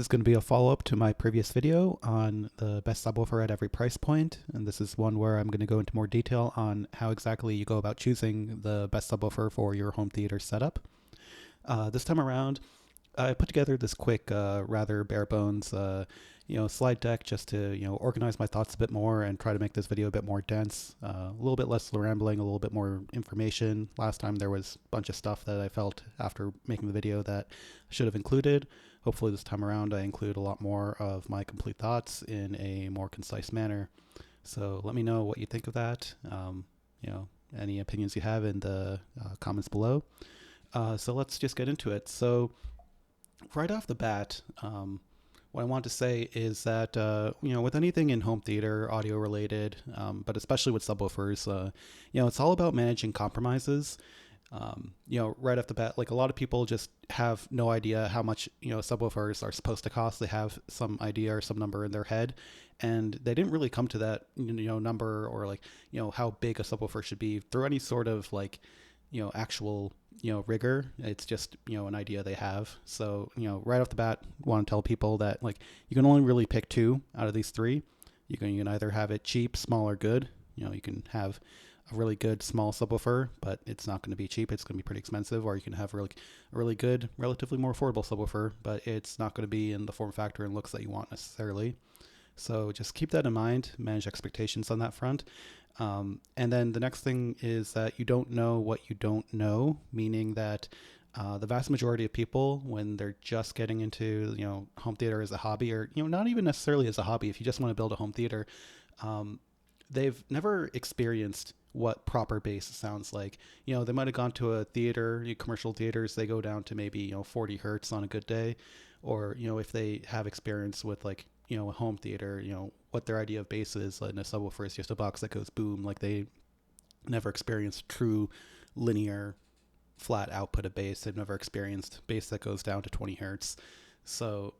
This is going to be a follow-up to my previous video on the best subwoofer at every price point, and this is one where I'm going to go into more detail on how exactly you go about choosing the best subwoofer for your home theater setup. This time around, I put together this quick, rather bare bones, slide deck just to organize my thoughts a bit more and try to make this video a bit more dense, a little bit less rambling, a little bit more information. Last time there was a bunch of stuff that I felt after making the video that I should have included. Hopefully this time around I include a lot more of my complete thoughts in a more concise manner. So let me know what you think of that. Any opinions you have in the comments below. So let's just get into it. So right off the bat, what I want to say is that, with anything in home theater, audio related, but especially with subwoofers, it's all about managing compromises. Right off the bat, like a lot of people just have no idea how much, subwoofers are supposed to cost. They have some idea or some number in their head, and they didn't really come to that, number or like, how big a subwoofer should be through any sort of like, actual, rigor. It's just, an idea they have. So, right off the bat, want to tell people that like, you can only really pick two out of these three. You can either have it cheap, small, or good. You can have a really good small subwoofer, but it's not going to be cheap. It's going to be pretty expensive. Or you can have a really good, relatively more affordable subwoofer, but it's not going to be in the form factor and looks that you want necessarily. So just keep that in mind, manage expectations on that front. And then the next thing is that you don't know what you don't know, meaning that the vast majority of people, when they're just getting into, home theater as a hobby, or, not even necessarily as a hobby, if you just want to build a home theater, they've never experienced what proper bass sounds like. They might have gone to a theater, commercial theaters, they go down to maybe, 40 hertz on a good day. Or, if they have experience with like, a home theater, what their idea of bass is, and a subwoofer is just a box that goes boom. Like they never experienced true linear flat output of bass. They've never experienced bass that goes down to 20 hertz. So,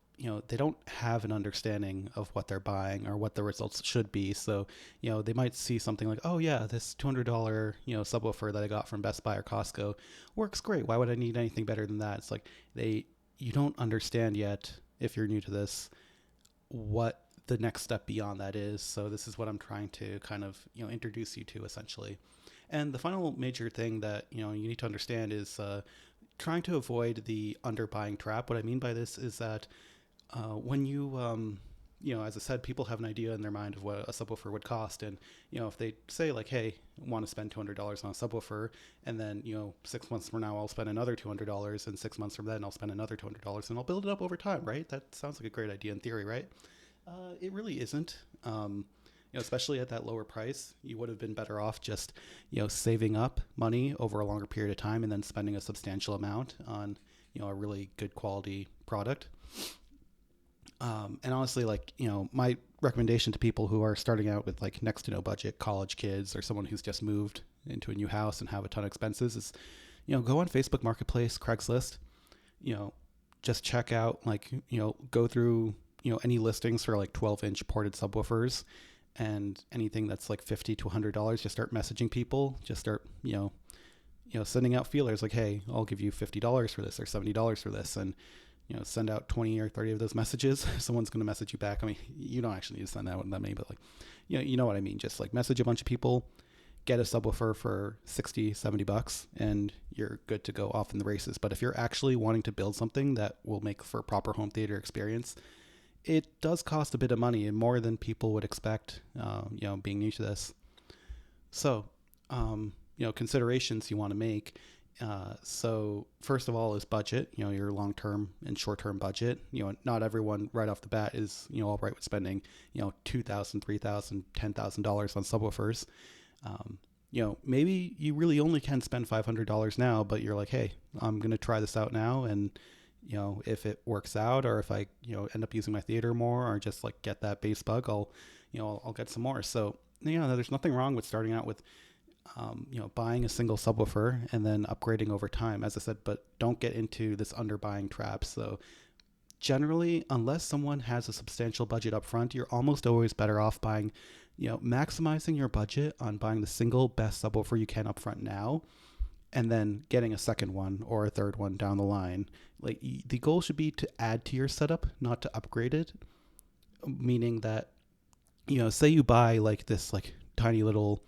they don't have an understanding of what they're buying or what the results should be. So, they might see something like, oh yeah, this $200, subwoofer that I got from Best Buy or Costco works great. Why would I need anything better than that? It's like you don't understand yet, if you're new to this, what the next step beyond that is. So this is what I'm trying to kind of, introduce you to essentially. And the final major thing that, you need to understand is trying to avoid the underbuying trap. What I mean by this is that when you, as I said, people have an idea in their mind of what a subwoofer would cost. And, if they say like, hey, I want to spend $200 on a subwoofer, and then, 6 months from now, I'll spend another $200, and 6 months from then I'll spend another $200, and I'll build it up over time, right? That sounds like a great idea in theory, right? It really isn't. Especially at that lower price, you would have been better off just, saving up money over a longer period of time and then spending a substantial amount on, a really good quality product. And honestly, like, my recommendation to people who are starting out with like next to no budget, college kids, or someone who's just moved into a new house and have a ton of expenses is, go on Facebook Marketplace, Craigslist, just check out like, go through, any listings for like 12-inch ported subwoofers, and anything that's like $50 to $100, just start messaging people, just start, sending out feelers like, hey, I'll give you $50 for this or $70 for this. And, send out 20 or 30 of those messages. Someone's going to message you back. I mean, you don't actually need to send that many, but like, you know what I mean? Just like message a bunch of people, get a subwoofer for 60, 70 bucks, and you're good to go off in the races. But if you're actually wanting to build something that will make for a proper home theater experience, it does cost a bit of money, and more than people would expect, being new to this. So, considerations you want to make. So first of all is budget, your long-term and short-term budget. Not everyone right off the bat is, all right with spending, $2,000, $3,000, $10,000 on subwoofers. Maybe you really only can spend $500 now, but you're like, hey, I'm going to try this out now. And, if it works out, or if I, end up using my theater more, or just like get that bass bug, I'll get some more. So, there's nothing wrong with starting out with, buying a single subwoofer and then upgrading over time, as I said, but don't get into this underbuying trap. So generally, unless someone has a substantial budget up front, you're almost always better off buying, maximizing your budget on buying the single best subwoofer you can up front now, and then getting a second one or a third one down the line. Like the goal should be to add to your setup, not to upgrade it. Meaning that, say you buy like this like tiny little,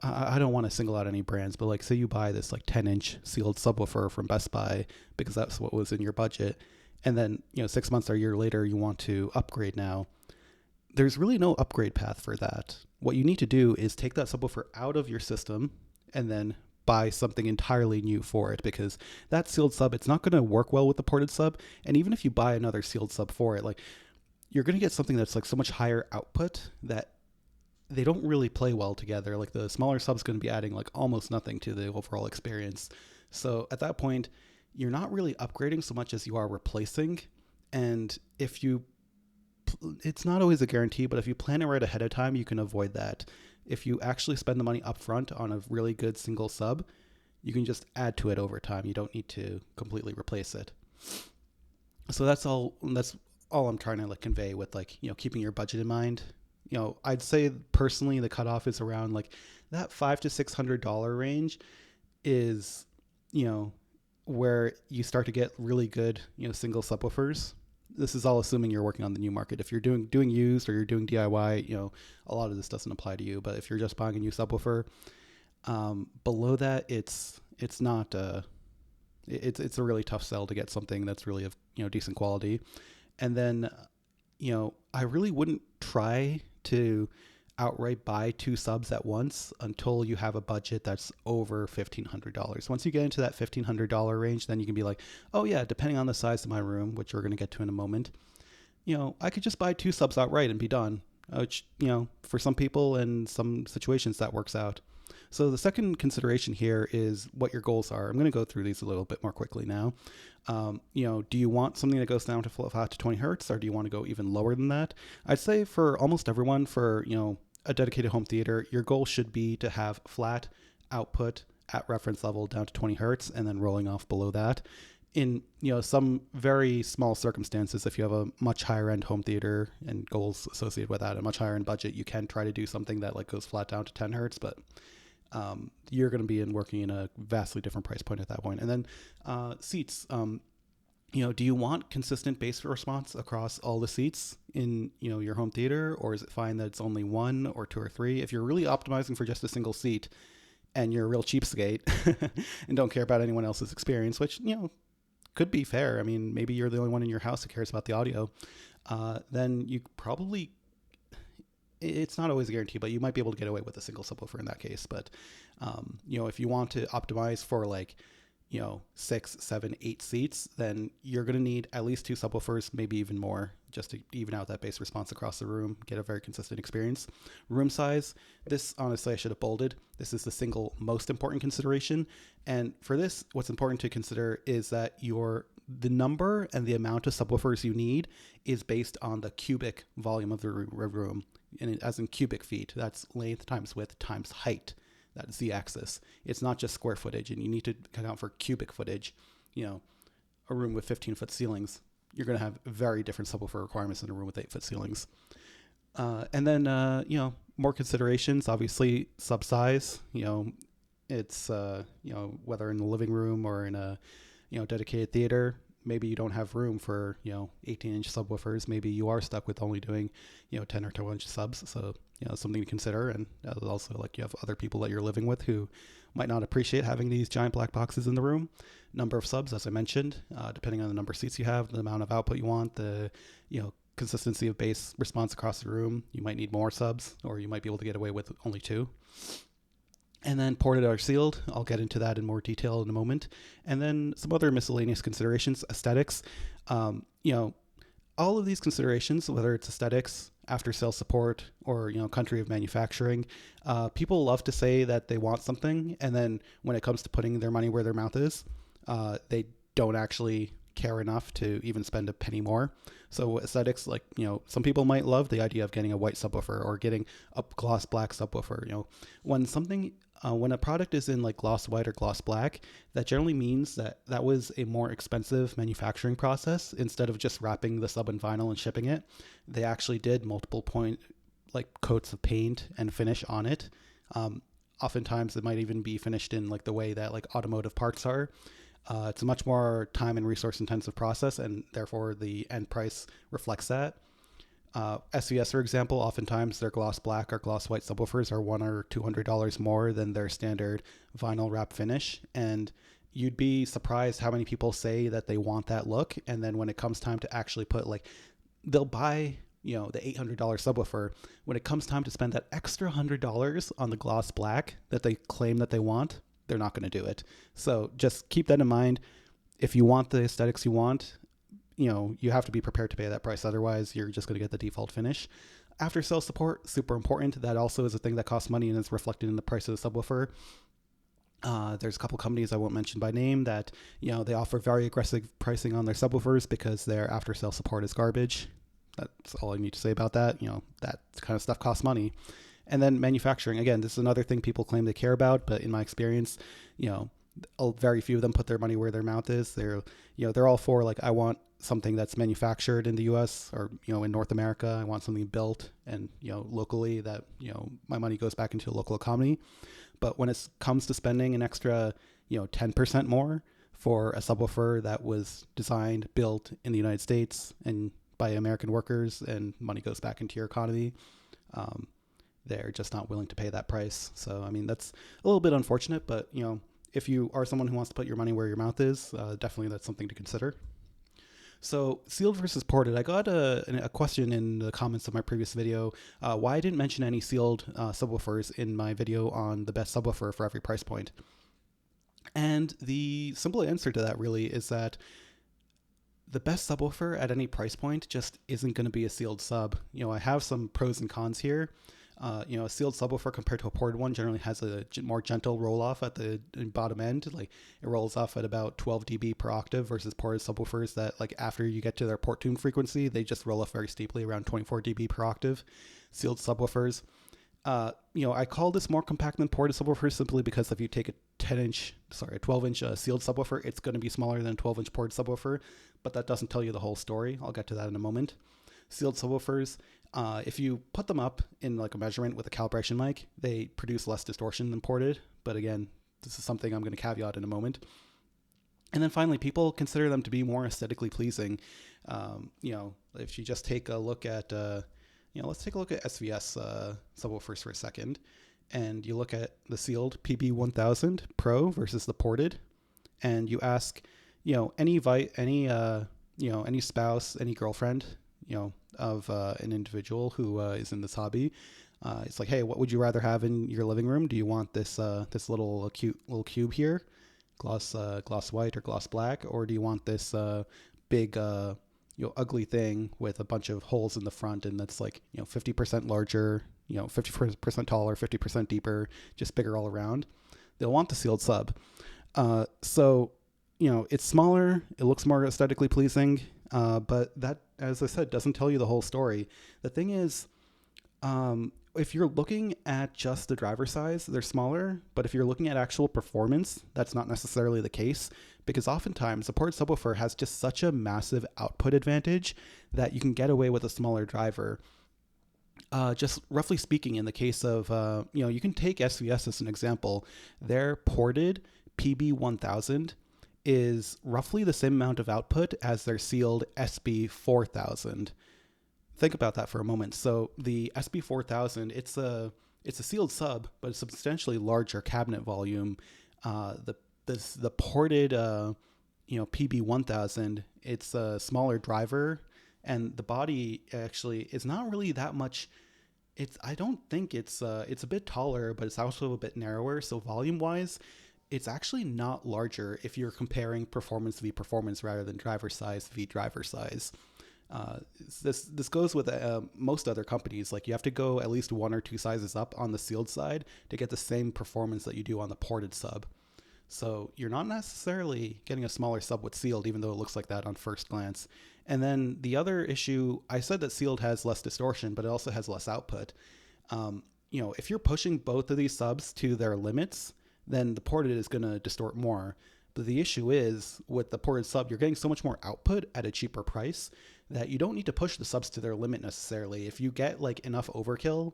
I don't want to single out any brands, but like say you buy this like 10-inch sealed subwoofer from Best Buy because that's what was in your budget, and then 6 months or a year later you want to upgrade now. There's really no upgrade path for that. What you need to do is take that subwoofer out of your system and then buy something entirely new for it, because that sealed sub, it's not going to work well with the ported sub. And even if you buy another sealed sub for it, like you're going to get something that's like so much higher output that they don't really play well together. Like the smaller sub's going to be adding like almost nothing to the overall experience. So at that point, you're not really upgrading so much as you are replacing. And it's not always a guarantee, but if you plan it right ahead of time, you can avoid that. If you actually spend the money upfront on a really good single sub, you can just add to it over time. You don't need to completely replace it. So that's all I'm trying to like convey with like, keeping your budget in mind. I'd say personally the cutoff is around like that $500 to $600 range is, where you start to get really good, single subwoofers. This is all assuming you're working on the new market. If you're doing used or you're doing DIY, a lot of this doesn't apply to you. But if you're just buying a new subwoofer, below that, it's not it's a really tough sell to get something that's really of decent quality. And then I really wouldn't try to outright buy two subs at once until you have a budget that's over $1,500. Once you get into that $1,500 range, then you can be like, oh yeah, depending on the size of my room, which we're going to get to in a moment, I could just buy two subs outright and be done. Which, for some people and some situations that works out. So the second consideration here is what your goals are. I'm going to go through these a little bit more quickly now. Do you want something that goes down to flat to 20 hertz, or do you want to go even lower than that? I'd say for almost everyone, for, a dedicated home theater, your goal should be to have flat output at reference level down to 20 hertz and then rolling off below that. In some very small circumstances, if you have a much higher end home theater and goals associated with that, a much higher end budget, you can try to do something that like goes flat down to 10 hertz, but you're going to be working in a vastly different price point at that point. And then seats. Do you want consistent bass response across all the seats in, your home theater, or is it fine that it's only one or two or three? If you're really optimizing for just a single seat and you're a real cheapskate and don't care about anyone else's experience, which, could be fair. I mean, maybe you're the only one in your house who cares about the audio. Then you probably, it's not always a guarantee, but you might be able to get away with a single subwoofer in that case. But, if you want to optimize for like, 6, 7, 8 seats, then you're going to need at least two subwoofers, maybe even more, just to even out that bass response across the room, get a very consistent experience. Room size, this honestly I should have bolded. This is the single most important consideration. And for this, what's important to consider is that the number and the amount of subwoofers you need is based on the cubic volume of the room, and as in cubic feet. That's length times width times height. That z-axis. It's not just square footage, and you need to account for cubic footage. A room with 15-foot ceilings, you're going to have very different subwoofer requirements than a room with 8-foot ceilings. And then, more considerations, obviously sub size. It's, whether in the living room or in a, dedicated theater, maybe you don't have room for, 18-inch subwoofers. Maybe you are stuck with only doing, 10 or 12-inch subs. So, something to consider. And also, like, you have other people that you're living with who might not appreciate having these giant black boxes in the room. Number of subs, as I mentioned, depending on the number of seats you have, the amount of output you want, the, consistency of bass response across the room. You might need more subs, or you might be able to get away with only two. And then ported or sealed. I'll get into that in more detail in a moment. And then some other miscellaneous considerations, aesthetics. All of these considerations, whether it's aesthetics, after sales support, or country of manufacturing, people love to say that they want something, and then when it comes to putting their money where their mouth is, they don't actually care enough to even spend a penny more. So aesthetics, like, some people might love the idea of getting a white subwoofer or getting a gloss black subwoofer. When a product is in like gloss white or gloss black, that generally means that was a more expensive manufacturing process. Instead of just wrapping the sub in vinyl and shipping it, they actually did multiple coats of paint and finish on it. Oftentimes it might even be finished in like the way that like automotive parts are. It's a much more time and resource intensive process, and therefore the end price reflects that. SVS, for example, oftentimes their gloss black or gloss white subwoofers are $100 or $200 more than their standard vinyl wrap finish. And you'd be surprised how many people say that they want that look. And then when it comes time to actually put like, they'll buy, the $800 subwoofer. When it comes time to spend that extra $100 on the gloss black that they claim that they want, they're not going to do it. So just keep that in mind. If you want the aesthetics you want, you have to be prepared to pay that price. Otherwise, you're just going to get the default finish. After sales support, super important. That also is a thing that costs money and is reflected in the price of the subwoofer. There's a couple companies I won't mention by name that, they offer very aggressive pricing on their subwoofers because their after sales support is garbage. That's all I need to say about that. That kind of stuff costs money. And then manufacturing. Again, this is another thing people claim they care about, but in my experience, very few of them put their money where their mouth is. They're all for like, I want something that's manufactured in the US or, in North America. I want something built and, locally that, my money goes back into a local economy. But when it comes to spending an extra, 10% more for a subwoofer that was designed, built in the United States and by American workers, and money goes back into your economy, they're just not willing to pay that price. So, I mean, that's a little bit unfortunate, but, if you are someone who wants to put your money where your mouth is, definitely that's something to consider. So sealed versus ported. I got a question in the comments of my previous video why I didn't mention any sealed subwoofers in my video on the best subwoofer for every price point. And the simple answer to that really is that the best subwoofer at any price point just isn't going to be a sealed sub. I have some pros and cons here. A sealed subwoofer compared to a ported one generally has a more gentle roll off at the bottom end. Like it rolls off at about 12 dB per octave versus ported subwoofers that like after you get to their port tune frequency, they just roll off very steeply around 24 dB per octave. Sealed subwoofers. I call this more compact than ported subwoofers simply because if you take a 12-inch sealed subwoofer, it's going to be smaller than a 12-inch ported subwoofer, but that doesn't tell you the whole story. I'll get to that in a moment. Sealed subwoofers, if you put them up in like a measurement with a calibration mic, they produce less distortion than ported. But again, this is something I'm going to caveat in a moment. And then finally, people consider them to be more aesthetically pleasing. If you just take a look at, let's take a look at SVS subwoofers for a second. And you look at the sealed PB1000 Pro versus the ported. And you ask, any spouse, any girlfriend, of an individual who is in this hobby. It's like, hey, what would you rather have in your living room? Do you want this little cute little cube here, gloss white or gloss black, or do you want this big ugly thing with a bunch of holes in the front and that's like 50% larger, 50% taller, 50% deeper, just bigger all around? They'll want the sealed sub. So it's smaller, it looks more aesthetically pleasing. But that, as I said, doesn't tell you the whole story. The thing is, if you're looking at just the driver size, they're smaller. But if you're looking at actual performance, that's not necessarily the case, because oftentimes a ported subwoofer has just such a massive output advantage that you can get away with a smaller driver. Just roughly speaking, in the case of, you can take SVS as an example. Their ported PB1000 is roughly the same amount of output as their sealed SB4000. Think about that for a moment. So the SB4000, it's a sealed sub, but a substantially larger cabinet volume. The ported PB1000, it's a smaller driver, and the body actually is not really that much. I don't think it's a bit taller, but it's also a bit narrower. So volume wise, it's actually not larger if you're comparing performance v performance rather than driver size v driver size. This goes with most other companies. Like you have to go at least 1 or 2 sizes up on the sealed side to get the same performance that you do on the ported sub. So you're not necessarily getting a smaller sub with sealed, even though it looks like that on first glance. And then the other issue, I said that sealed has less distortion, but it also has less output. If you're pushing both of these subs to their limits, then the ported is going to distort more. But the issue is with the ported sub, you're getting so much more output at a cheaper price that you don't need to push the subs to their limit necessarily. If you get like enough overkill,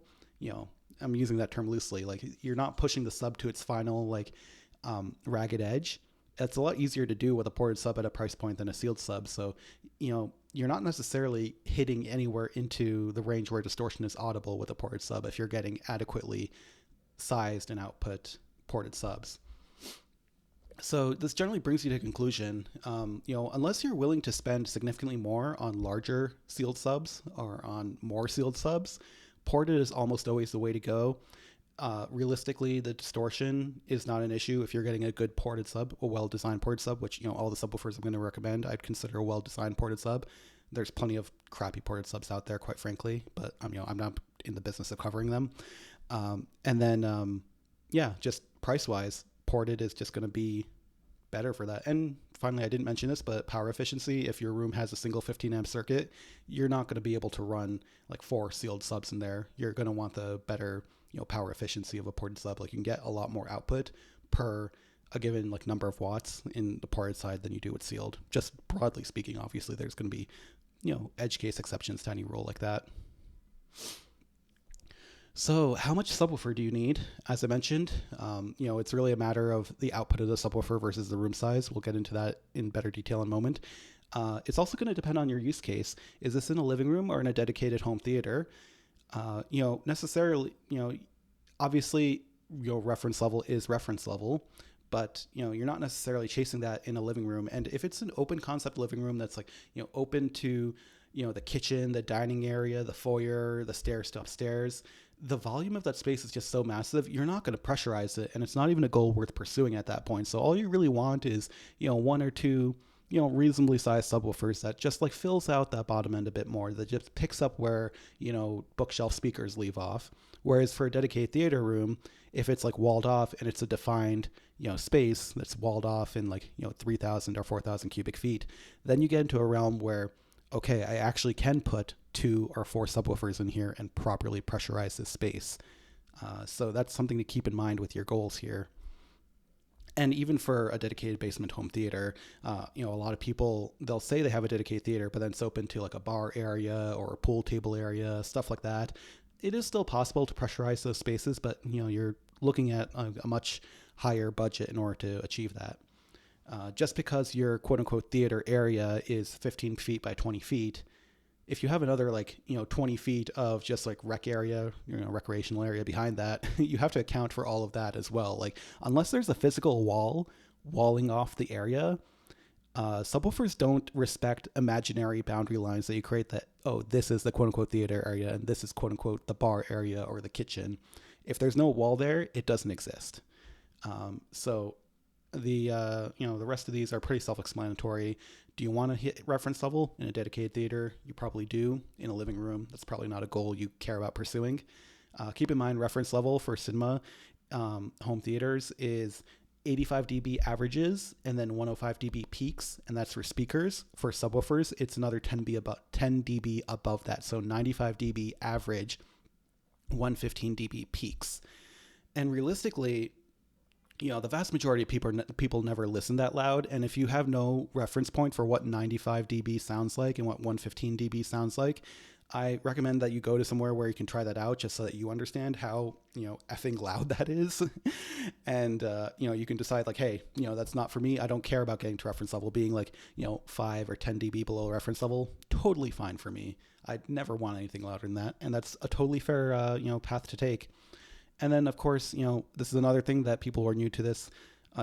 I'm using that term loosely. Like you're not pushing the sub to its final like ragged edge. It's a lot easier to do with a ported sub at a price point than a sealed sub. So, you're not necessarily hitting anywhere into the range where distortion is audible with a ported sub if you're getting adequately sized and output ported subs. So this generally brings you to a conclusion. Unless you're willing to spend significantly more on larger sealed subs or on more sealed subs, ported is almost always the way to go. Realistically, the distortion is not an issue if you're getting a good ported sub, a well-designed ported sub, which, all the subwoofers I'm going to recommend, I'd consider a well-designed ported sub. There's plenty of crappy ported subs out there, quite frankly, but I'm not in the business of covering them. And then, just price-wise, ported is just going to be better for that. And finally, I didn't mention this, but power efficiency, if your room has a single 15 amp circuit, you're not going to be able to run like 4 sealed subs in there. You're going to want the better power efficiency of a ported sub. Like you can get a lot more output per a given like number of watts in the ported side than you do with sealed. Just broadly speaking, obviously there's going to be edge case exceptions to any rule like that. So how much subwoofer do you need? As I mentioned, it's really a matter of the output of the subwoofer versus the room size. We'll get into that in better detail in a moment. It's also going to depend on your use case. Is this in a living room or in a dedicated home theater? Necessarily, obviously your reference level is reference level, but you're not necessarily chasing that in a living room. And if it's an open concept living room that's like, open to, the kitchen, the dining area, the foyer, the stairs to upstairs, the volume of that space is just so massive, you're not going to pressurize it. And it's not even a goal worth pursuing at that point. So all you really want is, 1 or 2 reasonably sized subwoofers that just like fills out that bottom end a bit more, that just picks up where, bookshelf speakers leave off. Whereas for a dedicated theater room, if it's like walled off and it's a defined, space that's walled off in like, 3,000 or 4,000 cubic feet, then you get into a realm where, okay, I actually can put 2 or 4 subwoofers in here and properly pressurize this space. So that's something to keep in mind with your goals here. And even for a dedicated basement home theater, a lot of people, they'll say they have a dedicated theater, but then it's open to like a bar area or a pool table area, stuff like that. It is still possible to pressurize those spaces, but you're looking at a much higher budget in order to achieve that. Just because your quote unquote theater area is 15 feet by 20 feet, if you have another 20 feet of just like rec area, recreational area behind that, you have to account for all of that as well. Like unless there's a physical wall walling off the area, subwoofers don't respect imaginary boundary lines that you create that, this is the quote unquote theater area and this is quote unquote the bar area or the kitchen. If there's no wall there, it doesn't exist. So the rest of these are pretty self-explanatory. Do you want to hit reference level in a dedicated theater? You probably do. In a living room, that's probably not a goal you care about pursuing. Keep in mind, reference level for cinema home theaters is 85 dB averages and then 105 dB peaks, and that's for speakers. For subwoofers, it's another 10 dB above that, so 95 dB average, 115 dB peaks. And realistically, the vast majority of people never listen that loud. And if you have no reference point for what 95 dB sounds like and what 115 dB sounds like, I recommend that you go to somewhere where you can try that out just so that you understand how, effing loud that is. And, you can decide like, hey, that's not for me. I don't care about getting to reference level. Being like, 5 or 10 dB below reference level, totally fine for me. I'd never want anything louder than that. And that's a totally fair, path to take. And then, of course, this is another thing that people who are new to this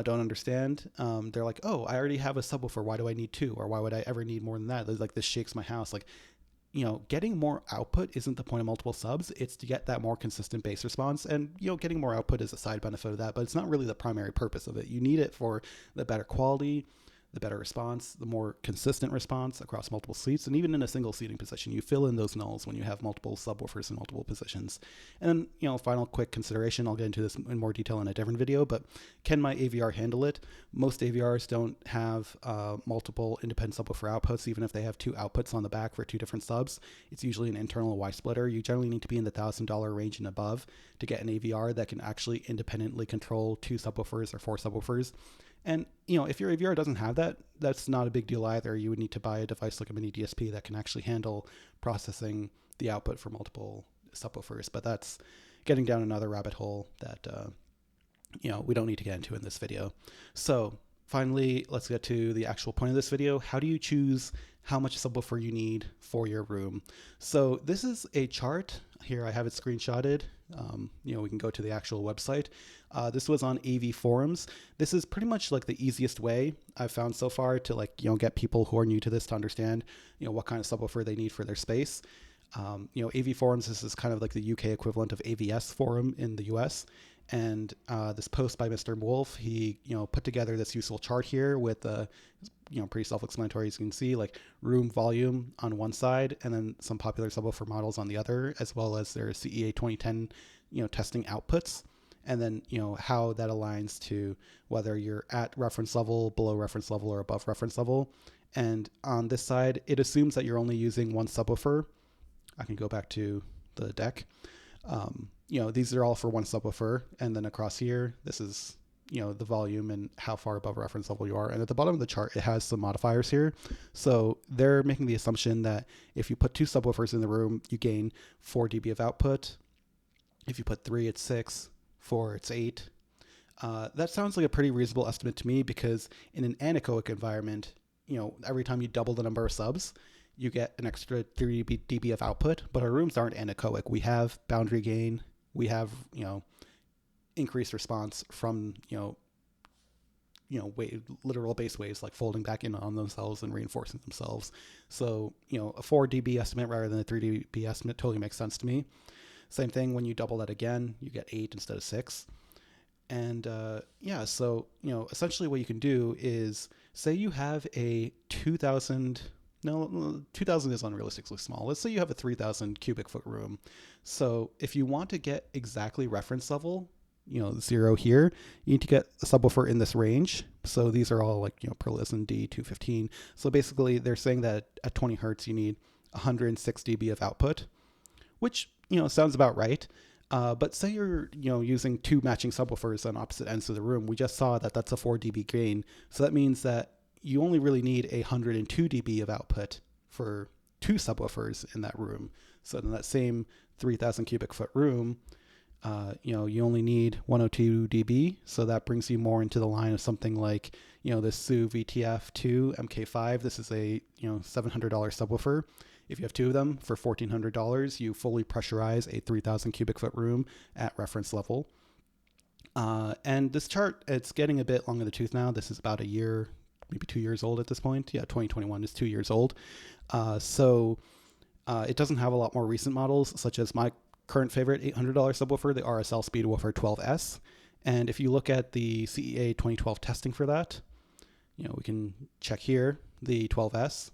don't understand. They're like, oh, I already have a subwoofer. Why do I need 2? Or why would I ever need more than that? Like, this shakes my house. Like, getting more output isn't the point of multiple subs. It's to get that more consistent bass response. And, getting more output is a side benefit of that, but it's not really the primary purpose of it. You need it for the better quality, the better response, the more consistent response across multiple seats. And even in a single seating position, you fill in those nulls when you have multiple subwoofers in multiple positions. And then, final quick consideration, I'll get into this in more detail in a different video, but can my AVR handle it? Most AVRs don't have multiple independent subwoofer outputs, even if they have 2 outputs on the back for 2 different subs. It's usually an internal Y splitter. You generally need to be in the $1,000 range and above to get an AVR that can actually independently control 2 subwoofers or 4 subwoofers. And, if your AVR doesn't have that, that's not a big deal either. You would need to buy a device like a mini DSP that can actually handle processing the output for multiple subwoofers. But that's, getting down another rabbit hole that we don't need to get into in this video. So finally, let's get to the actual point of this video. How do you choose how much subwoofer you need for your room? So this is a chart. Here I have it screenshotted. We can go to the actual website. This was on AV forums. This is pretty much like the easiest way I've found so far to get people who are new to this to understand, what kind of subwoofer they need for their space. AV forums, this is kind of like the UK equivalent of AVS forum in the US. And this post by Mr. Wolf, he put together this useful chart here with pretty self-explanatory, as you can see, like room volume on one side and then some popular subwoofer models on the other, as well as their CEA 2010 testing outputs, and then how that aligns to whether you're at reference level, below reference level, or above reference level. And on this side, it assumes that you're only using one subwoofer. I can go back to the deck. These are all for one subwoofer, and then across here, this is the volume and how far above reference level you are. And at the bottom of the chart, it has some modifiers here. So they're making the assumption that if you put two subwoofers in the room, you gain 4 dB of output. If you put 3, it's 6. 4, it's 8. That sounds like a pretty reasonable estimate to me, because in an anechoic environment, every time you double the number of subs, you get an extra 3 dB of output. But our rooms aren't anechoic. We have boundary gain. We have, increased response from, literal base waves like folding back in on themselves and reinforcing themselves. So, a 4 dB estimate rather than a 3 dB estimate totally makes sense to me. Same thing when you double that again, you get 8 instead of 6. And so, essentially what you can do is, say you have a 2,000 is unrealistically small. Let's say you have a 3,000 cubic foot room. So if you want to get exactly reference level, 0 here, you need to get a subwoofer in this range. So these are all Perlisten D215. So basically they're saying that at 20 hertz, you need 106 dB of output, which, sounds about right. But say you're, using two matching subwoofers on opposite ends of the room. We just saw that that's a 4 dB gain. So that means that you only really need 102 dB of output for two subwoofers in that room. So in that same 3,000 cubic foot room, you only need 102 dB. So that brings you more into the line of something like, this SU VTF2 MK5. This is a, $700 subwoofer. If you have two of them for $1,400, you fully pressurize a 3,000 cubic foot room at reference level. And this chart, it's getting a bit long in the tooth now. This is about a year, maybe 2 years old at this point. Yeah, 2021 is 2 years old. So it doesn't have a lot more recent models, such as my current favorite $800 subwoofer, the RSL Speedwoofer 12S. And if you look at the CEA 2012 testing for that, we can check here, the 12S.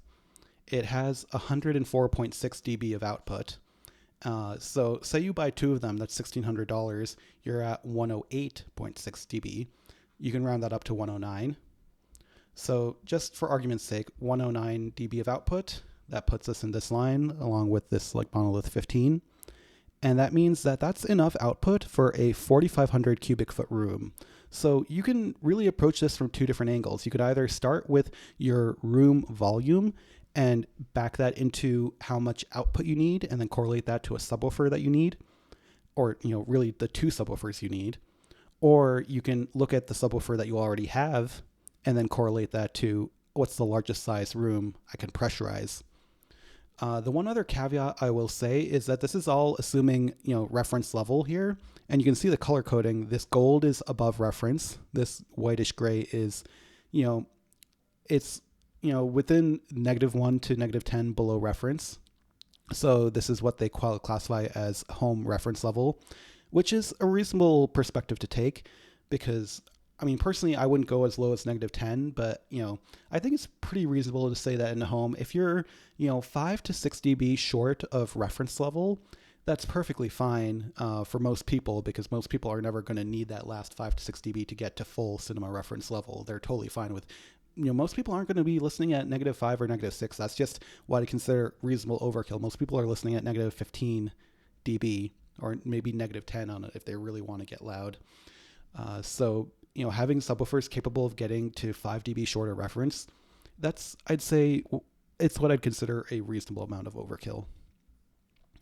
It has 104.6 dB of output. So say you buy two of them, that's $1,600. You're at 108.6 dB. You can round that up to 109. So just for argument's sake, 109 dB of output, that puts us in this line along with this monolith 15. And that means that that's enough output for a 4,500 cubic foot room. So you can really approach this from two different angles. You could either start with your room volume and back that into how much output you need and then correlate that to a subwoofer that you need, or, really the two subwoofers you need. Or you can look at the subwoofer that you already have and then correlate that to what's the largest size room I can pressurize. The one other caveat I will say is that this is all assuming, reference level here. And you can see the color coding. This gold is above reference. This whitish gray is, it's, within -1 to -10 below reference. So this is what they classify as home reference level, which is a reasonable perspective to take, because personally, I wouldn't go as low as -10, but, I think it's pretty reasonable to say that in a home, if you're, 5 to 6 dB short of reference level, that's perfectly fine for most people, because most people are never going to need that last 5 to 6 dB to get to full cinema reference level. They're totally fine with, most people aren't going to be listening at -5 or -6. That's just what I consider reasonable overkill. Most people are listening at -15 dB or maybe -10 on it if they really want to get loud. So having subwoofers capable of getting to 5 dB short of reference, I'd say it's what I'd consider a reasonable amount of overkill.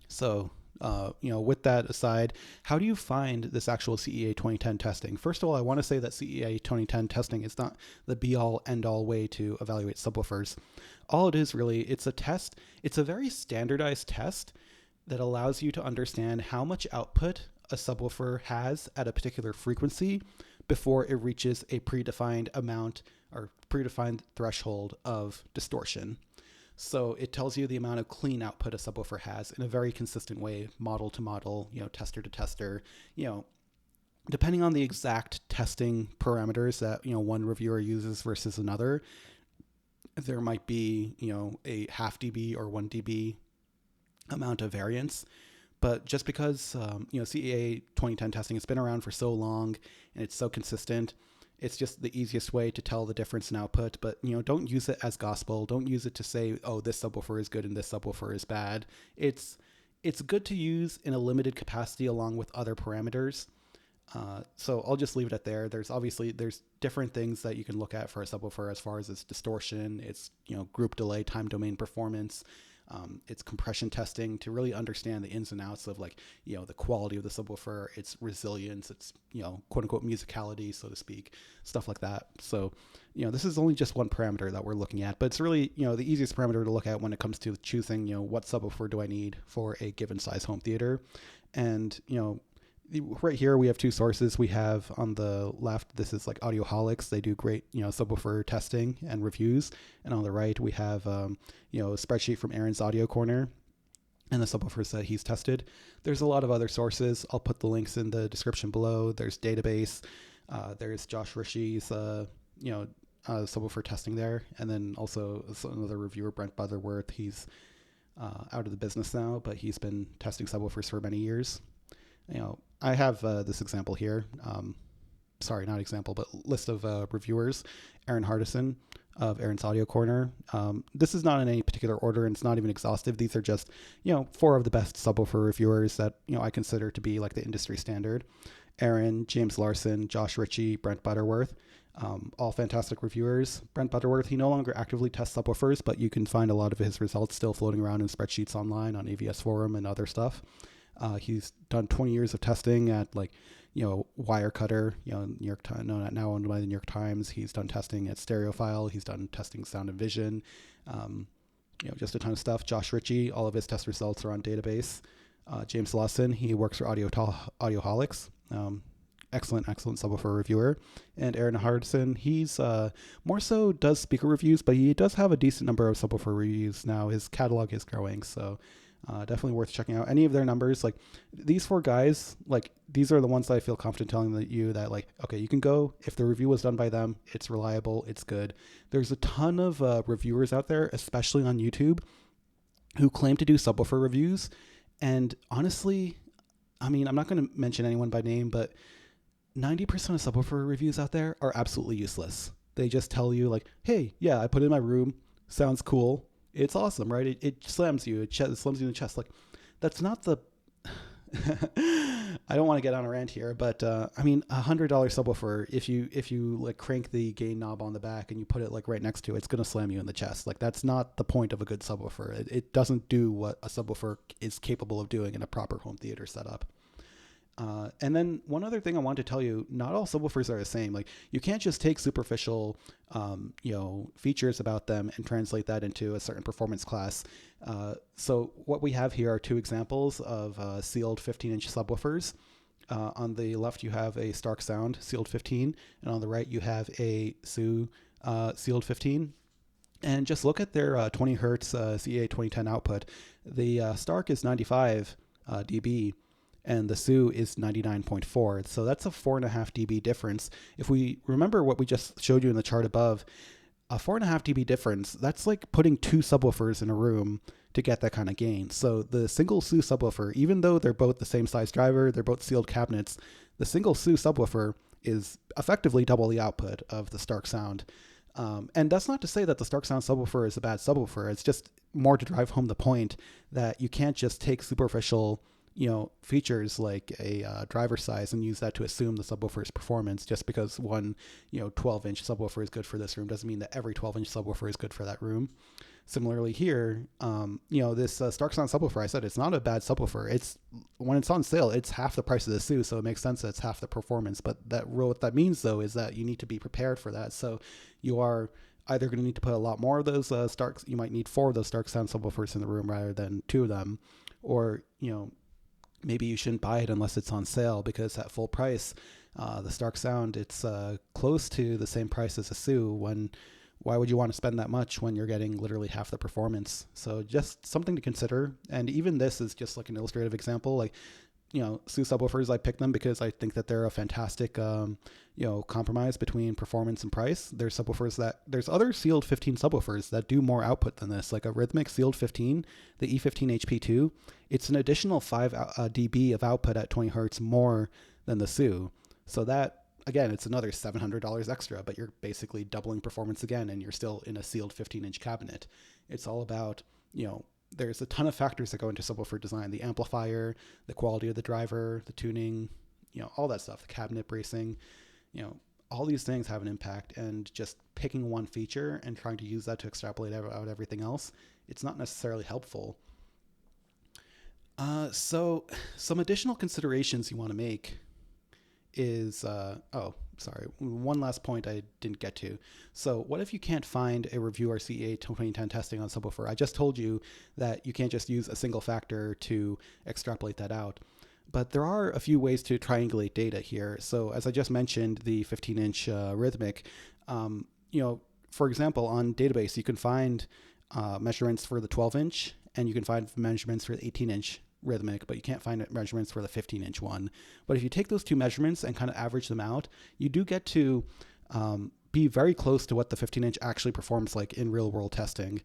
So With that aside, how do you find this actual CEA 2010 testing? First of all, I want to say that CEA 2010 testing is not the be-all, end-all way to evaluate subwoofers. All it is really, it's a test. It's a very standardized test that allows you to understand how much output a subwoofer has at a particular frequency before it reaches a predefined amount or predefined threshold of distortion. So it tells you the amount of clean output a subwoofer has in a very consistent way, model to model, tester to tester, depending on the exact testing parameters that, one reviewer uses versus another. There might be, a half dB or 1 dB amount of variance. But just because, CEA 2010 testing has been around for so long and it's so consistent, it's just the easiest way to tell the difference in output. But, don't use it as gospel. Don't use it to say, oh, this subwoofer is good and this subwoofer is bad. It's good to use in a limited capacity along with other parameters. So I'll just leave it at there. There's different things that you can look at for a subwoofer as far as its distortion, its, group delay, time domain performance, its compression testing to really understand the ins and outs of the quality of the subwoofer, its resilience, its, quote unquote musicality, so to speak, stuff like that. So, this is only just one parameter that we're looking at, but it's really, the easiest parameter to look at when it comes to choosing, what subwoofer do I need for a given size home theater. And, right here we have two sources. We have on the left, this is Audioholics. They do great, subwoofer testing and reviews. And on the right, we have, a spreadsheet from Erin's Audio Corner and the subwoofers that he's tested. There's a lot of other sources. I'll put the links in the description below. There's Database. There's Josh Ritchie's, subwoofer testing there. And then also another reviewer, Brent Butterworth. He's out of the business now, but he's been testing subwoofers for many years. I have this example here. Sorry, not example, but list of reviewers. Erin Hardison of Erin's Audio Corner. This is not in any particular order, and it's not even exhaustive. These are just, 4 of the best subwoofer reviewers that, I consider to be the industry standard. Erin, James Larson, Josh Ritchie, Brent Butterworth. All fantastic reviewers. Brent Butterworth, he no longer actively tests subwoofers, but you can find a lot of his results still floating around in spreadsheets online on AVS Forum and other stuff. He's done 20 years of testing at Wirecutter, New York Times, now owned by the New York Times. He's done testing at Stereophile. He's done testing Sound and Vision, just a ton of stuff. Josh Ritchie, all of his test results are on Database. James Lawson, he works for Audioholics. Excellent subwoofer reviewer. And Erin Hardison, he's more so does speaker reviews, but he does have a decent number of subwoofer reviews now. His catalog is growing, so definitely worth checking out. Any of their numbers, these 4 guys, these are the ones that I feel confident telling you that okay, you can go, if the review was done by them, it's reliable, it's good. There's a ton of reviewers out there, especially on YouTube, who claim to do subwoofer reviews. And honestly, I'm not going to mention anyone by name, but 90% of subwoofer reviews out there are absolutely useless. They just tell you hey, yeah, I put it in my room, sounds cool. It's awesome, right? It slams you. It slams you in the chest. That's not the... I don't want to get on a rant here, but $100 subwoofer, if you crank the gain knob on the back and you put it right next to it, it's going to slam you in the chest. That's not the point of a good subwoofer. It doesn't do what a subwoofer is capable of doing in a proper home theater setup. And then one other thing I wanted to tell you, not all subwoofers are the same. You can't just take superficial, features about them and translate that into a certain performance class. So what we have here are 2 examples of sealed 15-inch subwoofers. On the left, you have a Stark Sound sealed 15, and on the right, you have a SU sealed 15. And just look at their 20 hertz CEA 2010 output. The Stark is 95 dB. And the SU is 99.4. So that's a 4.5 dB difference. If we remember what we just showed you in the chart above, a 4.5 dB difference, that's like putting 2 subwoofers in a room to get that kind of gain. So the single SU subwoofer, even though they're both the same size driver, they're both sealed cabinets, the single SU subwoofer is effectively double the output of the Stark Sound. And that's not to say that the Stark Sound subwoofer is a bad subwoofer. It's just more to drive home the point that you can't just take superficial features like a driver size and use that to assume the subwoofer's performance. Just because one 12-inch subwoofer is good for this room doesn't mean that every 12-inch subwoofer is good for that room. Similarly here, this Stark Sound subwoofer, I said it's not a bad subwoofer. It's when it's on sale, it's half the price of the SU, so it makes sense that it's half the performance. But what that means though is that you need to be prepared for that. So you are either going to need to put a lot more of those Starks. You might need 4 of those Stark Sound subwoofers in the room rather than 2 of them, or maybe you shouldn't buy it unless it's on sale, because at full price, the Stark Sound, it's close to the same price as a SU. Why would you want to spend that much when you're getting literally half the performance? So just something to consider. And even this is just like an illustrative example. Like, SU subwoofers, I picked them because I think that they're a fantastic, compromise between performance and price. There's other sealed 15 subwoofers that do more output than this, like a Rhythmic sealed 15, the E15 HP2. It's an additional 5 dB of output at 20 hertz more than the SU. So that, again, it's another $700 extra, but you're basically doubling performance again, and you're still in a sealed 15-inch cabinet. It's all about, there's a ton of factors that go into subwoofer design: the amplifier, the quality of the driver, the tuning, all that stuff, the cabinet bracing, all these things have an impact. And just picking one feature and trying to use that to extrapolate out everything else, it's not necessarily helpful. So some additional considerations you want to make is, one last point I didn't get to. So what if you can't find a review or CEA 2010 testing on subwoofer? I just told you that you can't just use a single factor to extrapolate that out. But there are a few ways to triangulate data here. So as I just mentioned, the 15-inch Rhythmic, for example, on database, you can find measurements for the 12-inch, and you can find measurements for the 18-inch Rhythmic, but you can't find measurements for the 15-inch one. But if you take those two measurements and kind of average them out, you do get to be very close to what the 15-inch actually performs like in real-world testing.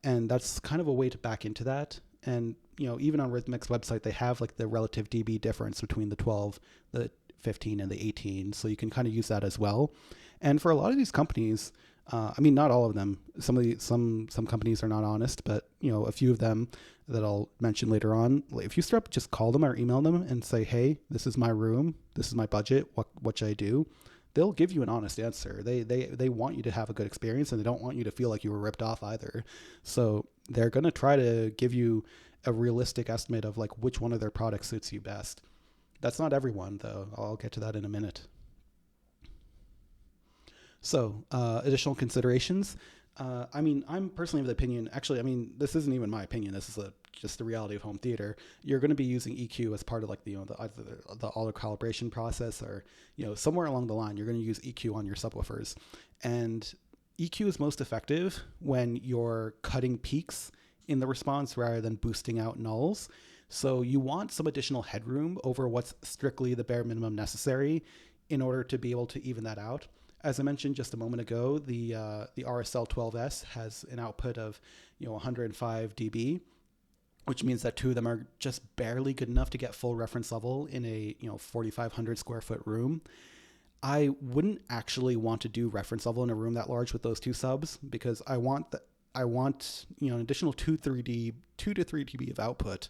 And that's kind of a way to back into that. And, even on Rhythmic's website, they have like the relative dB difference between the 12, the 15, and the 18. So you can kind of use that as well. And for a lot of these companies, not all of them. Some companies are not honest, but a few of them that I'll mention later on. If you start, just call them or email them and say, "Hey, this is my room. This is my budget. What should I do?" They'll give you an honest answer. They want you to have a good experience, and they don't want you to feel like you were ripped off either. So they're gonna try to give you a realistic estimate of like which one of their products suits you best. That's not everyone, though. I'll get to that in a minute. So, additional considerations. I'm personally of the opinion, actually, this isn't even my opinion. This is just the reality of home theater. You're going to be using EQ as part of like the auto calibration process, or, somewhere along the line, you're going to use EQ on your subwoofers. And EQ is most effective when you're cutting peaks in the response rather than boosting out nulls. So you want some additional headroom over what's strictly the bare minimum necessary in order to be able to even that out. As I mentioned just a moment ago, the RSL 12S has an output of 105 dB, which means that 2 of them are just barely good enough to get full reference level in a 4,500 square foot room. I wouldn't actually want to do reference level in a room that large with those 2 subs, because I want an additional 2 to 3 dB of output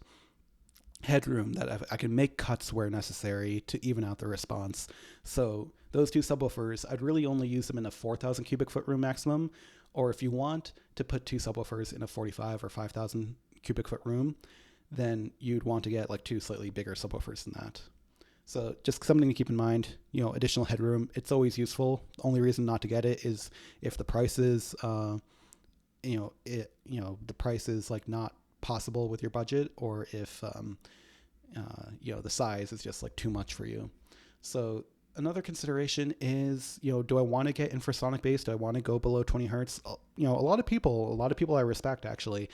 headroom that I can make cuts where necessary to even out the response. So those 2 subwoofers, I'd really only use them in a 4,000 cubic foot room maximum, or if you want to put 2 subwoofers in a 45 or 5,000 cubic foot room, then you'd want to get like 2 slightly bigger subwoofers than that. So just something to keep in mind, additional headroom, it's always useful. The only reason not to get it is if the price is, the price is like not possible with your budget, or if the size is just like too much for you. So another consideration is, do I want to get infrasonic bass? Do I want to go below 20 hertz? A lot of people I respect, actually,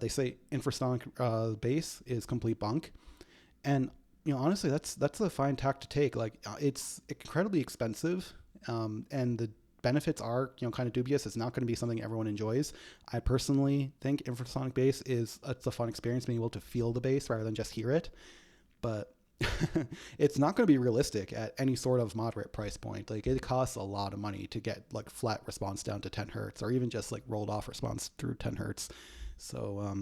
they say infrasonic bass is complete bunk. And, honestly, that's a fine tack to take. Like, it's incredibly expensive. And the benefits are, kind of dubious. It's not going to be something everyone enjoys. I personally think infrasonic bass it's a fun experience, being able to feel the bass rather than just hear it. But it's not going to be realistic at any sort of moderate price point. Like, it costs a lot of money to get like flat response down to 10 hertz, or even just like rolled off response through 10 hertz. So,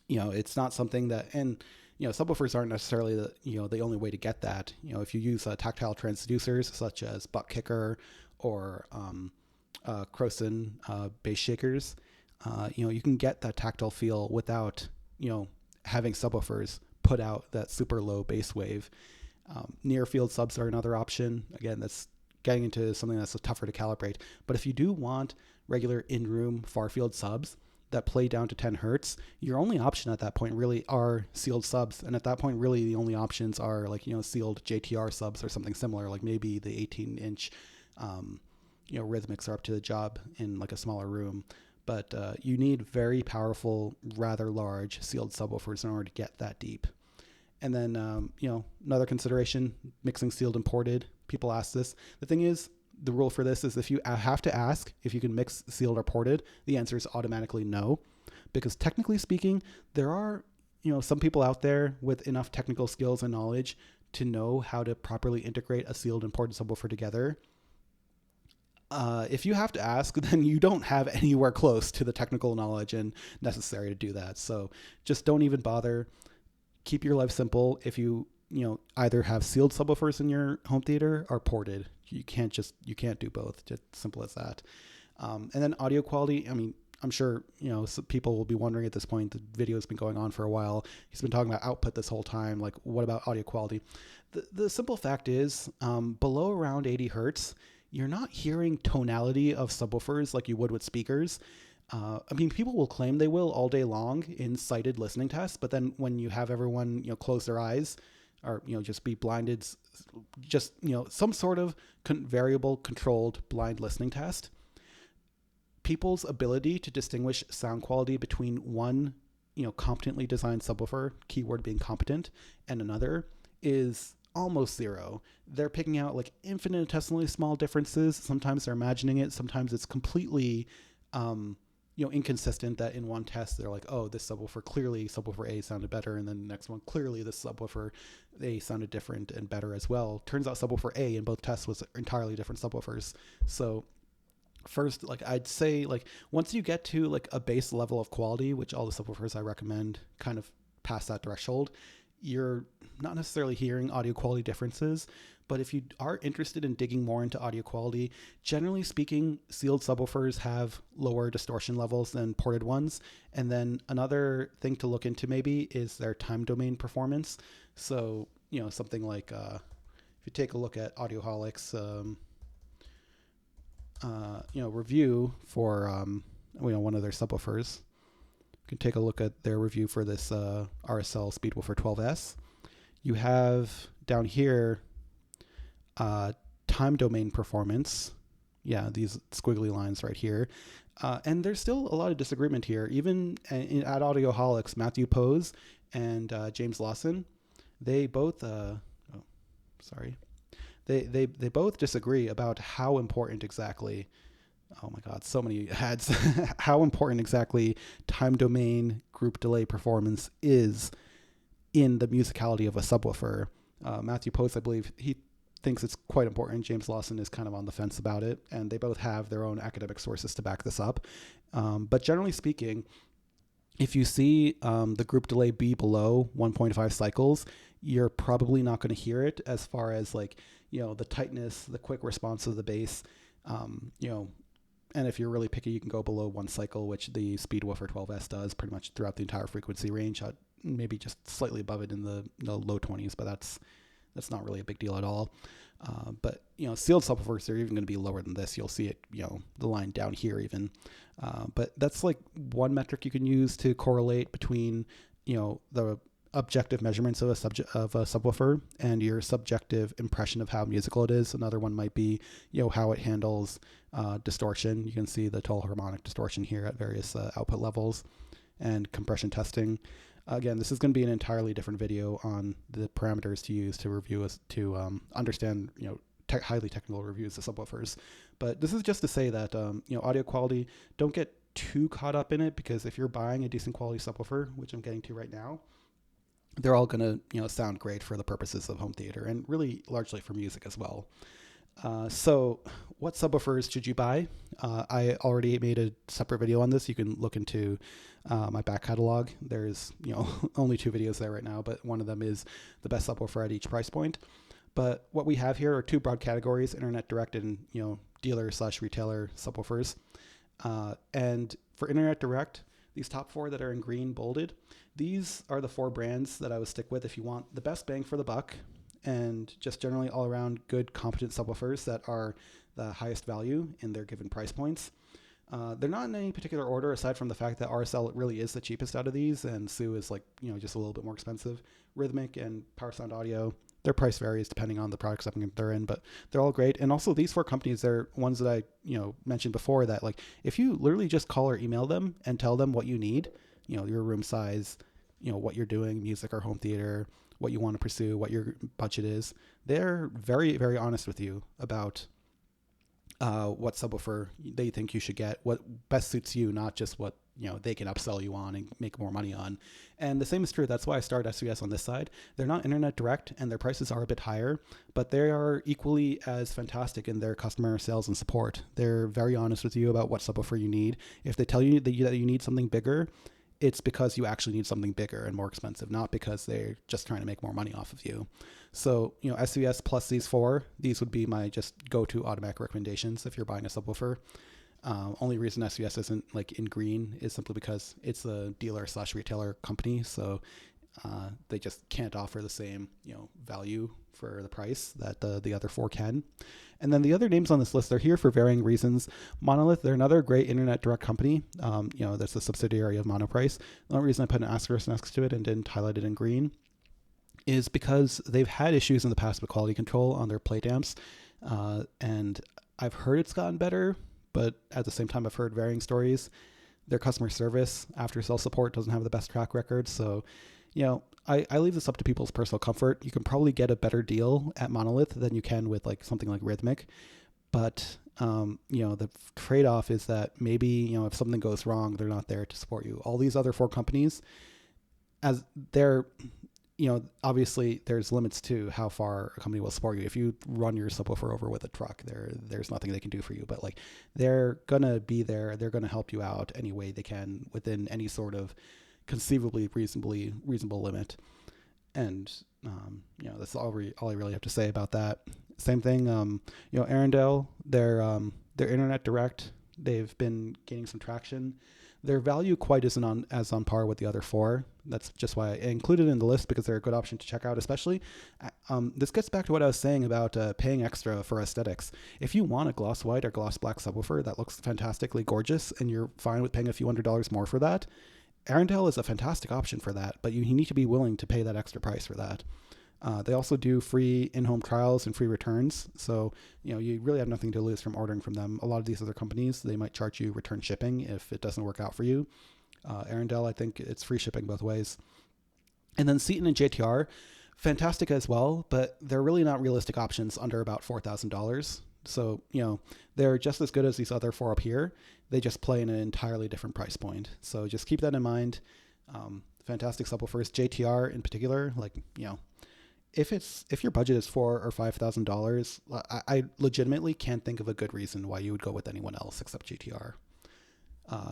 it's not something that, and, subwoofers aren't necessarily the only way to get that. If you use tactile transducers such as butt kicker or Croson bass shakers, You can get that tactile feel without, having subwoofers put out that super low bass wave. Near field subs are another option. Again, that's getting into something that's tougher to calibrate. But if you do want regular in-room far field subs that play down to 10 hertz, your only option at that point really are sealed subs. And at that point, really the only options are sealed JTR subs or something similar, like maybe the 18-inch, rhythmics are up to the job in like a smaller room. But you need very powerful, rather large sealed subwoofers in order to get that deep. And then, another consideration, mixing sealed and ported. People ask this. The thing is, the rule for this is if you have to ask if you can mix sealed or ported, the answer is automatically no. Because technically speaking, there are, some people out there with enough technical skills and knowledge to know how to properly integrate a sealed and ported subwoofer together. If you have to ask, then you don't have anywhere close to the technical knowledge and necessary to do that. So just don't even bother. Keep your life simple. If you either have sealed subwoofers in your home theater or ported, you can't do both. Just simple as that. And then audio quality. I mean, I'm sure some people will be wondering at this point. The video has been going on for a while. He's been talking about output this whole time. Like, what about audio quality? The simple fact is, below around 80 hertz, you're not hearing tonality of subwoofers like you would with speakers. People will claim they will all day long in cited listening tests, but then when you have everyone, close their eyes or, just be blinded, some sort of variable controlled blind listening test, people's ability to distinguish sound quality between one, competently designed subwoofer, keyword being competent, and another is almost zero. They're picking out like infinitesimally small differences. Sometimes they're imagining it. Sometimes it's completely, inconsistent that in one test they're like, oh, this subwoofer, clearly subwoofer A sounded better, and then the next one, clearly this subwoofer A sounded different and better as well. Turns out subwoofer A in both tests was entirely different subwoofers. So first, I'd say once you get to a base level of quality, which all the subwoofers I recommend kind of pass that threshold, you're not necessarily hearing audio quality differences. But if you are interested in digging more into audio quality, generally speaking, sealed subwoofers have lower distortion levels than ported ones. And then another thing to look into maybe is their time domain performance. So, something like if you take a look at Audioholic's, review for, one of their subwoofers, you can take a look at their review for this RSL Speedwoofer 12S. You have down here time domain performance. Yeah, these squiggly lines right here. And there's still a lot of disagreement here. Even at Audioholics, Matthew Pose and James Lawson, they both, they both disagree about how important exactly, oh my God, so many ads, how important exactly time domain group delay performance is in the musicality of a subwoofer. Matthew Pose, I believe, he thinks it's quite important. James Lawson is kind of on the fence about it, and they both have their own academic sources to back this up. But generally speaking, if you see the group delay be below 1.5 cycles, you're probably not going to hear it as far as the tightness, the quick response of the bass, and if you're really picky, you can go below 1 cycle, which the Speedwoofer 12S does pretty much throughout the entire frequency range, maybe just slightly above it in the low 20s, but that's not really a big deal at all. But sealed subwoofers are even going to be lower than this. You'll see it, the line down here even. But that's one metric you can use to correlate between, the objective measurements of a subwoofer and your subjective impression of how musical it is. Another one might be, how it handles distortion. You can see the total harmonic distortion here at various output levels, and compression testing. Again, this is going to be an entirely different video on the parameters to use to review to understand, highly technical reviews of subwoofers. But this is just to say that, audio quality, don't get too caught up in it, because if you're buying a decent quality subwoofer, which I'm getting to right now, they're all going to, sound great for the purposes of home theater and really largely for music as well. So what subwoofers should you buy? I already made a separate video on this. You can look into my back catalog. There's, only 2 videos there right now, but one of them is the best subwoofer at each price point. But what we have here are 2 broad categories: internet direct and, dealer/retailer subwoofers. And for Internet Direct, these top four that are in green bolded, these are the four brands that I would stick with if you want the best bang for the buck and just generally all around good, competent subwoofers that are the highest value in their given price points. They're not in any particular order aside from the fact that RSL really is the cheapest out of these and Sue is like, just a little bit more expensive. Rhythmic and Power Sound Audio, their price varies depending on the product segment they're in, but they're all great. And also these four companies, they're ones that I, mentioned before that like if you literally just call or email them and tell them what you need, your room size, what you're doing, music or home theater, what you want to pursue, what your budget is, they're very, very honest with you about what subwoofer they think you should get, what best suits you, not just what they can upsell you on and make more money on. And the same is true. That's why I started SVS on this side. They're not internet direct and their prices are a bit higher, but they are equally as fantastic in their customer sales and support. They're very honest with you about what subwoofer you need. If they tell you that you need something bigger, it's because you actually need something bigger and more expensive, not because they're just trying to make more money off of you. So, SVS plus these four, these would be my just go-to automatic recommendations if you're buying a subwoofer. Only reason SVS isn't like in green is simply because it's a dealer/retailer company. So they just can't offer the same, value for the price that the other four can. And then the other names on this list are here for varying reasons. Monolith, they're another great internet direct company. That's a subsidiary of Monoprice. The only reason I put an asterisk next to it and didn't highlight it in green is because they've had issues in the past with quality control on their plate amps. And I've heard it's gotten better, but at the same time, I've heard varying stories. Their customer service, after sales support, doesn't have the best track record. So, I leave this up to people's personal comfort. You can probably get a better deal at Monolith than you can with like something like Rhythmic. But, the trade-off is that maybe, if something goes wrong, they're not there to support you. All these other four companies, as they're, obviously there's limits to how far a company will support you. If you run your subwoofer over with a truck, there's nothing they can do for you, but like they're going to be there. They're going to help you out any way they can within any sort of conceivably reasonable limit. And, that's all I really have to say about that. Same thing. Arendelle, their internet direct, they've been gaining some traction. Their value quite isn't as on par with the other four. That's just why I included it in the list, because they're a good option to check out, especially. This gets back to what I was saying about paying extra for aesthetics. If you want a gloss white or gloss black subwoofer that looks fantastically gorgeous and you're fine with paying a few $100s more for that, Arendelle is a fantastic option for that, but you need to be willing to pay that extra price for that. They also do free in-home trials and free returns. So, you really have nothing to lose from ordering from them. A lot of these other companies, they might charge you return shipping if it doesn't work out for you. Arendelle, I think it's free shipping both ways. And then Seaton and JTR, fantastic as well, but they're really not realistic options under about $4,000. So, they're just as good as these other four up here. They just play in an entirely different price point. So just keep that in mind. Fantastic subwoofers. JTR in particular, if your budget is $4,000 or $5,000, I legitimately can't think of a good reason why you would go with anyone else except JTR.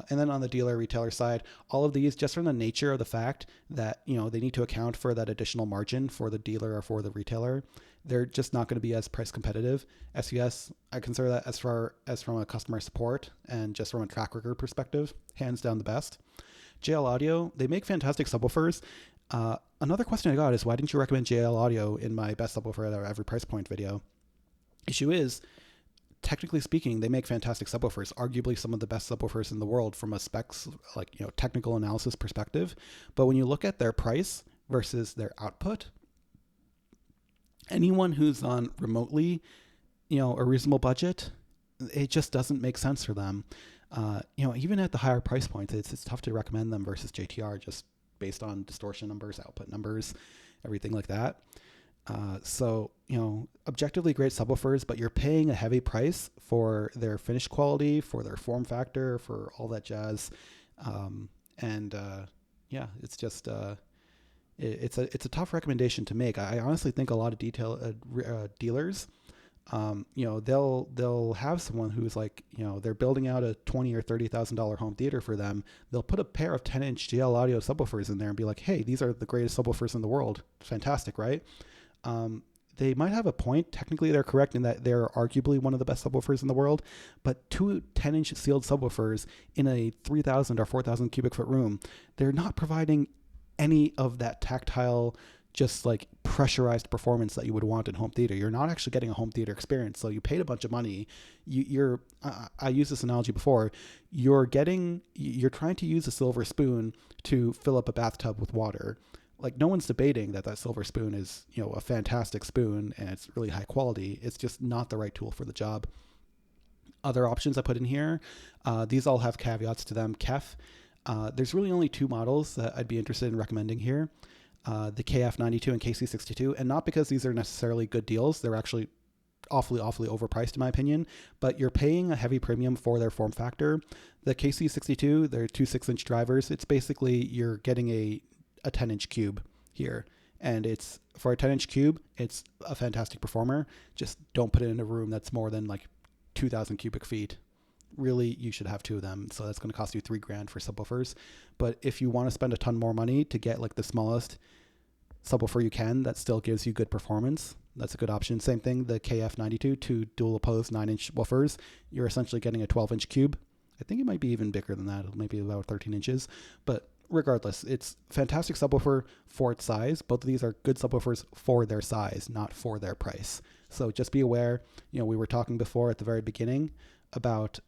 And then on the dealer retailer side, all of these, just from the nature of the fact that, they need to account for that additional margin for the dealer or for the retailer, they're just not going to be as price competitive. SVS, I consider that as far as from a customer support and just from a track record perspective, hands down the best. JL Audio, they make fantastic subwoofers. Another question I got is, why didn't you recommend JL Audio in my best subwoofer at every price point video? Issue is, technically speaking, they make fantastic subwoofers, arguably some of the best subwoofers in the world from a specs, technical analysis perspective. But when you look at their price versus their output, anyone who's on remotely, a reasonable budget, it just doesn't make sense for them. Even at the higher price points, it's tough to recommend them versus JTR just based on distortion numbers, output numbers, everything like that. So, objectively great subwoofers, but you're paying a heavy price for their finish quality, for their form factor, for all that jazz. It's just, it's a tough recommendation to make. I honestly think a lot of dealers, they'll have someone who's like, they're building out a $20,000 or $30,000 home theater for them. They'll put a pair of 10-inch GL Audio subwoofers in there and be like, hey, these are the greatest subwoofers in the world. Fantastic, right? they might have a point. Technically, they're correct in that they're arguably one of the best subwoofers in the world. But two 10-inch sealed subwoofers in a 3,000 or 4,000 cubic foot room, they're not providing any of that tactile, just like pressurized performance that you would want in home theater. You're not actually getting a home theater experience. So you paid a bunch of money. I used this analogy before. You're trying to use a silver spoon to fill up a bathtub with water. Like, no one's debating that silver spoon is, a fantastic spoon and it's really high quality. It's just not the right tool for the job. Other options I put in here, these all have caveats to them. There's really only two models that I'd be interested in recommending here. The KF92 and KC62, and not because these are necessarily good deals. They're actually awfully overpriced in my opinion, but you're paying a heavy premium for their form factor. The KC62, they're two 6-inch drivers. It's basically you're getting a 10-inch cube here, and it's for a 10-inch cube, it's a fantastic performer. Just don't put it in a room that's more than like 2,000 cubic feet. Really, you should have two of them. So that's going to cost you $3,000 for subwoofers. But if you want to spend a ton more money to get like the smallest subwoofer you can, that still gives you good performance, that's a good option. Same thing, the KF92, two dual opposed 9-inch woofers. You're essentially getting a 12-inch cube. I think it might be even bigger than that, maybe about 13 inches. But regardless, it's fantastic subwoofer for its size. Both of these are good subwoofers for their size, not for their price. So just be aware, we were talking before at the very beginning about,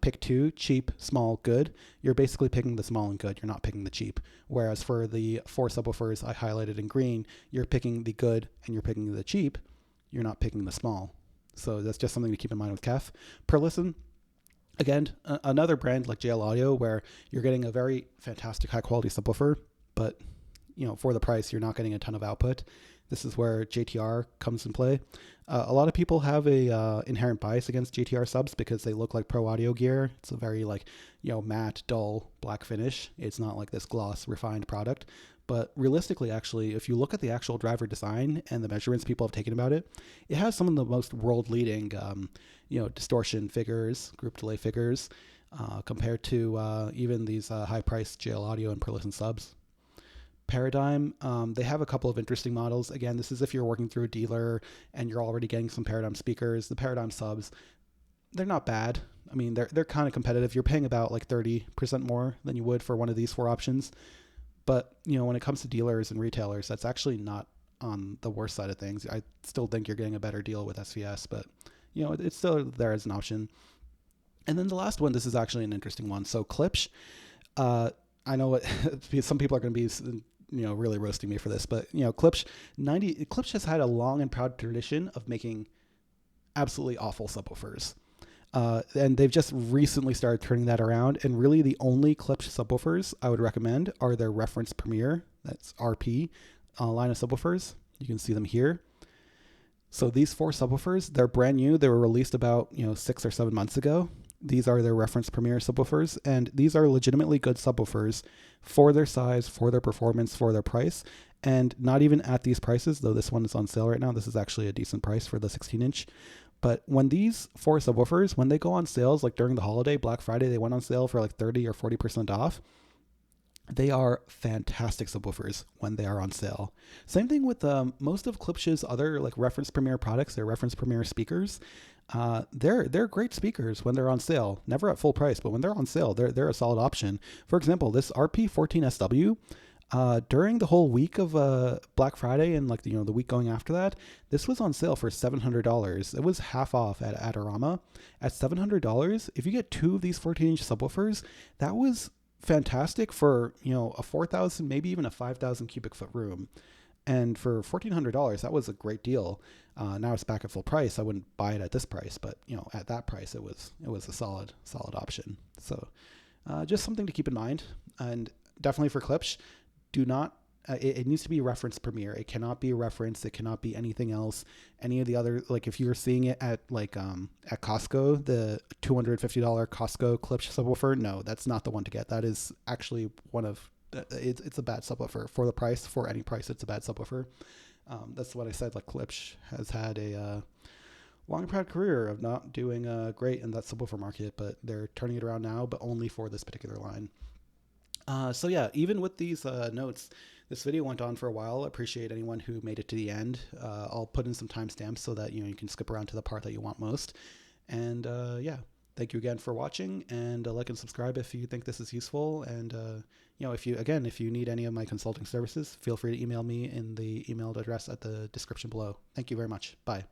pick two, cheap, small, good. You're basically picking the small and good. You're not picking the cheap. Whereas for the 4 subwoofers I highlighted in green, you're picking the good and you're picking the cheap. You're not picking the small. So that's just something to keep in mind with KEF. Per listen, again, another brand like JL Audio where you're getting a very fantastic high quality subwoofer, but for the price, you're not getting a ton of output. This is where JTR comes in play. A lot of people have a inherent bias against JTR subs because they look like pro audio gear. It's a very matte, dull black finish. It's not like this gloss refined product. But realistically, actually, if you look at the actual driver design and the measurements people have taken about it, it has some of the most world-leading, distortion figures, group delay figures, compared to even these high-priced JL Audio and Per-Listen subs. Paradigm, they have a couple of interesting models. Again, this is if you're working through a dealer and you're already getting some Paradigm speakers. The Paradigm subs, they're not bad. I mean, they're kind of competitive. You're paying about 30% more than you would for one of these 4 options. But, when it comes to dealers and retailers, that's actually not on the worst side of things. I still think you're getting a better deal with SVS, but, it's still there as an option. And then the last one, this is actually an interesting one. So Klipsch, I know some people are going to be really roasting me for this, but Klipsch has had a long and proud tradition of making absolutely awful subwoofers. And they've just recently started turning that around. And really the only Klipsch subwoofers I would recommend are their Reference Premier, that's RP, line of subwoofers. You can see them here. So these 4 subwoofers, they're brand new. They were released about 6 or 7 months ago. These are their Reference Premier subwoofers, and these are legitimately good subwoofers for their size, for their performance, for their price, and not even at these prices, though this one is on sale right now. This is actually a decent price for the 16-inch. But when these 4 subwoofers, when they go on sales, like during the holiday, Black Friday, they went on sale for 30 or 40% off. They are fantastic subwoofers when they are on sale. Same thing with most of Klipsch's other Reference Premier products, their Reference Premier speakers. They're great speakers when they're on sale. Never at full price, but when they're on sale, they're a solid option. For example, this RP14SW, during the whole week of Black Friday and the week going after that, this was on sale for $700. It was half off at Adorama. At $700, if you get 2 of these 14-inch subwoofers, that was fantastic for a 4,000, maybe even a 5,000 cubic foot room. And for $1,400, that was a great deal. Now it's back at full price. I wouldn't buy it at this price, but at that price, it was a solid option. So just something to keep in mind. And definitely for Klipsch, do not. It needs to be Reference Premier. It cannot be a reference. It cannot be anything else. Any of the other, if you're seeing it at at Costco, the $250 Costco Klipsch subwoofer, no, that's not the one to get. That is actually one of it's a bad subwoofer for the price. For any price, it's a bad subwoofer. That's what I said. Klipsch has had a long and proud career of not doing great in that subwoofer market, but they're turning it around now, but only for this particular line. So yeah, even with these notes, this video went on for a while. I appreciate anyone who made it to the end. I'll put in some timestamps so that you can skip around to the part that you want most. And yeah, thank you again for watching. And like and subscribe if you think this is useful. And if you need any of my consulting services, feel free to email me in the email address at the description below. Thank you very much. Bye.